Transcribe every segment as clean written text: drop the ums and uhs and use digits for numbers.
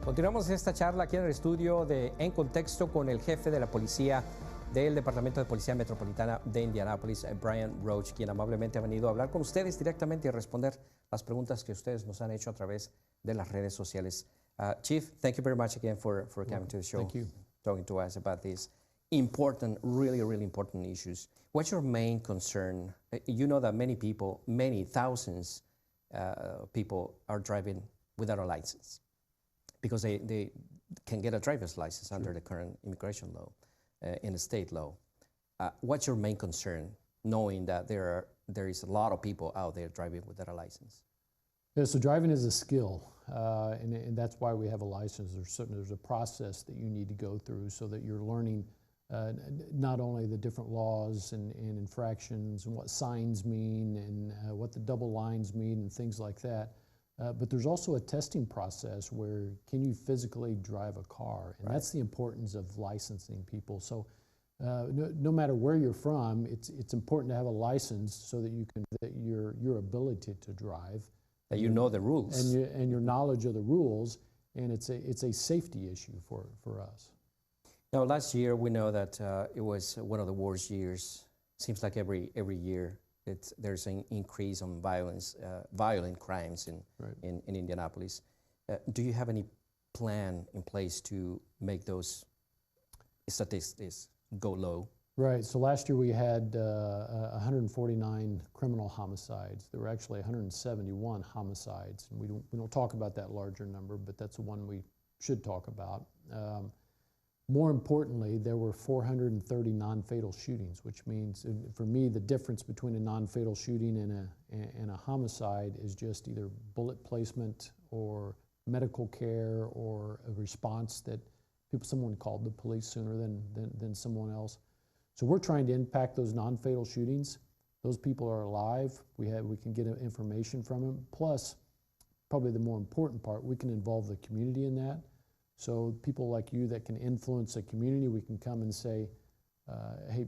Continuamos esta charla aquí en el estudio de En Contexto con el jefe de la policía del Departamento de Policía Metropolitana de Indianápolis, Bryan Roach, quien amablemente ha venido a hablar con ustedes directamente y a responder las preguntas que ustedes nos han hecho a través de las redes sociales. Chief, thank you very much again for coming to the show. Thank you. Talking to us about these important, really important issues. What's your main concern? You know that many people, many thousands people are driving without a license, because they can get a driver's license under the current immigration law, in the state law. What's your main concern, knowing that there is a lot of people out there driving without a license? Yeah, so driving is a skill, and that's why we have a license. There's a process that you need to go through so that you're learning not only the different laws and infractions and what signs mean and what the double lines mean and things like that. But there's also a testing process where can you physically drive a car, and that's the importance of licensing people. So no matter where you're from, it's important to have a license so that you can your ability to drive, that you know the rules, and your knowledge of the rules, and it's a safety issue for us. Now, last year we know that it was one of the worst years. Seems like every year there's an increase on violent crimes in Indianapolis. Do you have any plan in place to make those statistics go low? Right, so last year we had 149 criminal homicides. There were actually 171 homicides, and we don't talk about that larger number, but that's the one we should talk about. More importantly, there were 430 non-fatal shootings, which means, for me, the difference between a non-fatal shooting and a homicide is just either bullet placement or medical care or a response that someone called the police sooner than someone else. So we're trying to impact those non-fatal shootings. Those people are alive. We can get information from them. Plus, probably the more important part, we can involve the community in that. So people like you that can influence a community, we can come and say, hey,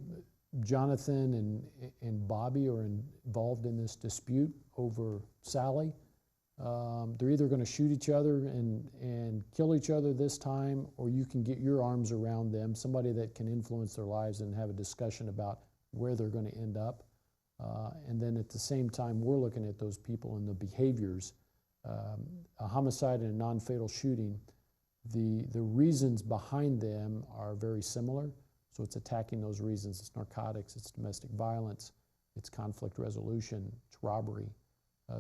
Jonathan and Bobby are involved in this dispute over Sally. They're either going to shoot each other and kill each other this time, or you can get your arms around them, somebody that can influence their lives and have a discussion about where they're going to end up. And then at the same time, we're looking at those people and the behaviors. A homicide and a non-fatal shooting, the reasons behind them are very similar. So it's attacking those reasons. It's narcotics, it's domestic violence, it's conflict resolution, it's robbery.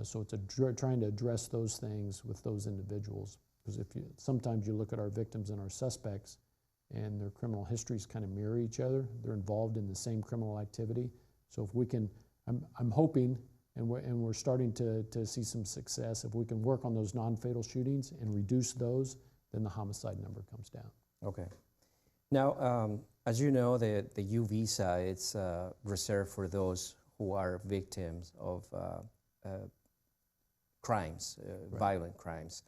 So it's trying to address those things with those individuals. Because sometimes you look at our victims and our suspects, and their criminal histories kind of mirror each other. They're involved in the same criminal activity. So if we can, I'm hoping, and we're starting to see some success. If we can work on those non-fatal shootings and reduce those, then the homicide number comes down. Okay. Now, as you know, the U visa, it's reserved for those who are victims of crimes, violent crimes,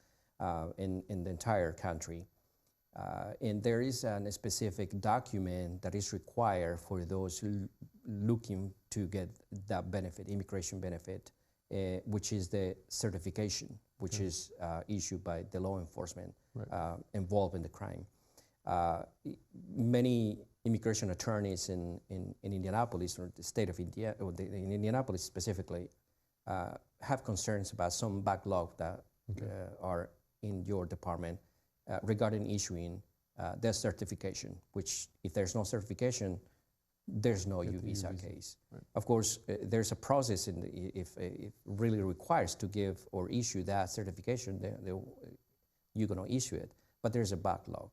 in the entire country. And there is a specific document that is required for those looking to get that benefit, immigration benefit, which is the certification, which is issued by the law enforcement involved in the crime. Many immigration attorneys in Indianapolis, or the state of India, or in Indianapolis specifically, have concerns about some backlog that are in your department regarding issuing their certification, which if there's no certification, there's no U visa case. Right. Of course, there's a process if it really requires to give or issue that certification, you're going to issue it, but there's a backlog.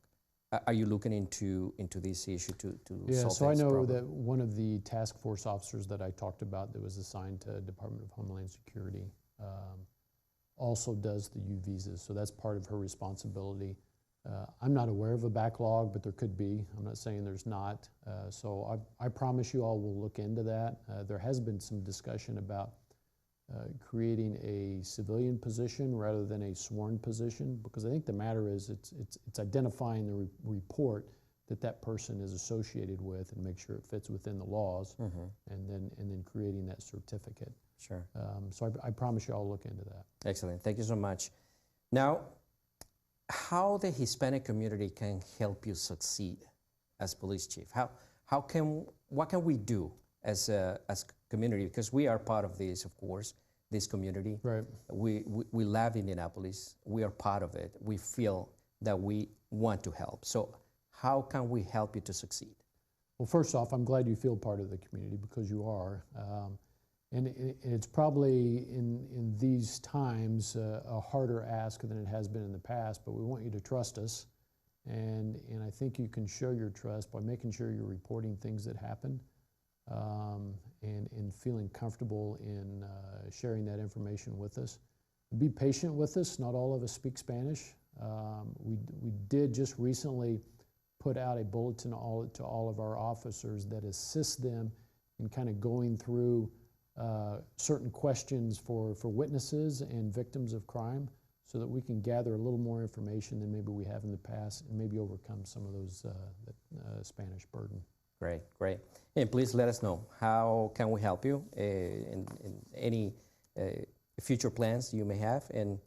Are you looking into this issue to solve this problem? So I know that one of the task force officers that I talked about that was assigned to Department of Homeland Security also does the U visas, so that's part of her responsibility. I'm not aware of a backlog, but there could be. I'm not saying there's not. So I promise you all will look into that. There has been some discussion about creating a civilian position rather than a sworn position, because I think the matter is it's identifying the report that person is associated with and make sure it fits within the laws, and then creating that certificate. Sure. So I promise you I'll look into that. Excellent. Thank you so much. Now, how the Hispanic community can help you succeed as police chief. What can we do as community? Because we are part of this, of course, this community. Right. We love Indianapolis. We are part of it. We feel that we want to help. So how can we help you to succeed? Well, first off, I'm glad you feel part of the community, because you are. And it's probably in these times a harder ask than it has been in the past, but we want you to trust us. And I think you can show your trust by making sure you're reporting things that happen, and feeling comfortable in sharing that information with us. Be patient with us. Not all of us speak Spanish. We did just recently put out a bulletin to all of our officers that assists them in kind of going through certain questions for witnesses and victims of crime, so that we can gather a little more information than maybe we have in the past, and maybe overcome some of those Spanish burden. Great, great. And please let us know, how can we help you in any future plans you may have. And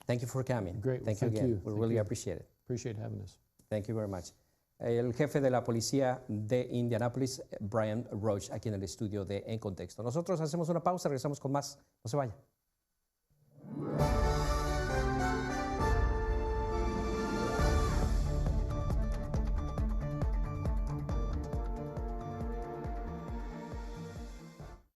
thank you for coming. Great. Thank you again. We really appreciate it. Appreciate having us. Thank you very much. El jefe de la policía de Indianápolis, Bryan Roach, aquí en el estudio de En Contexto. Nosotros hacemos una pausa, regresamos con más. No se vaya.